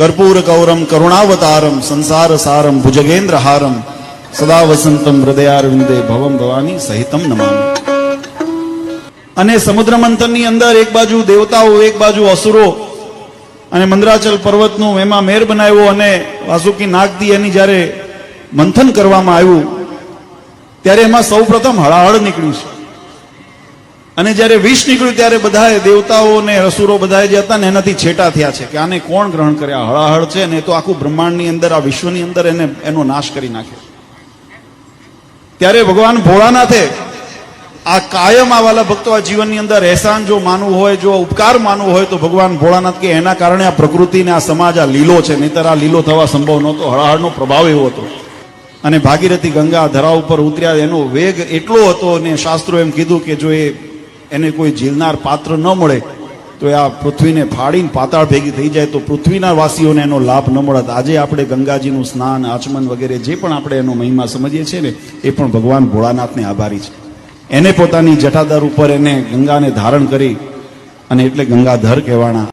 कर्पूर गौरम करुणावतारम संसार सारम भुजगेन्द्र हारम सदा वसंतम हृदयारविंदे भवम भवानी सहितम नमामि। અને સમુદ્ર મંથનની અંદર એક બાજુ દેવતાઓ એક બાજુ અસુરો અને મંદરાચલ પર્વતનું એમાં મેર બનાવ્યો અને વાસુકી નાગથી એની જ્યારે મંથન કરવામાં આવ્યું ત્યારે એમાં સૌ પ્રથમ હળાહળ નીકળ્યું છે અને જ્યારે વિષ નીકળ્યું ત્યારે બધાએ દેવતાઓ અને અસુરો બધા જે હતા ને એનાથી છેટા થયા છે કે આને કોણ ગ્રહણ કરે, આ હળાહળ છે ને એ તો આખું બ્રહ્માંડની અંદર આ વિશ્વની અંદર એનો નાશ કરી નાખ્યો। ત્યારે ભગવાન ભોળાનાથે આ કાયમ આ વાલા ભક્તો આ જીવનની અંદર એહસાન જો માનવું હોય, જો ઉપકાર માનવું હોય તો ભગવાન ભોળાનાથ કે એના કારણે આ પ્રકૃતિને આ સમાજ આ લીલો છે, નહીતર આ લીલો થવા સંભવ નહોતો। હળાહળનો પ્રભાવ એવો હતો અને ભાગીરથી ગંગા ધરા ઉપર ઉતર્યા એનો વેગ એટલો હતો અને શાસ્ત્રો એમ કીધું કે જો એને કોઈ ઝીલનાર પાત્ર ન મળે તો આ પૃથ્વીને ફાડીને પાતાળ ભેગી થઈ જાય તો પૃથ્વીના વાસીઓને એનો લાભ ન મળત। આજે આપણે ગંગાજીનું સ્નાન આચમન વગેરે જે પણ આપણે એનો મહિમા સમજીએ છીએ ને એ પણ ભગવાન ભોળાનાથને આભારી છે। એને પોતાની જટાધાર ઉપર એને ગંગાને ધારણ કરી અને એટલે ગંગાધર કહેવાના।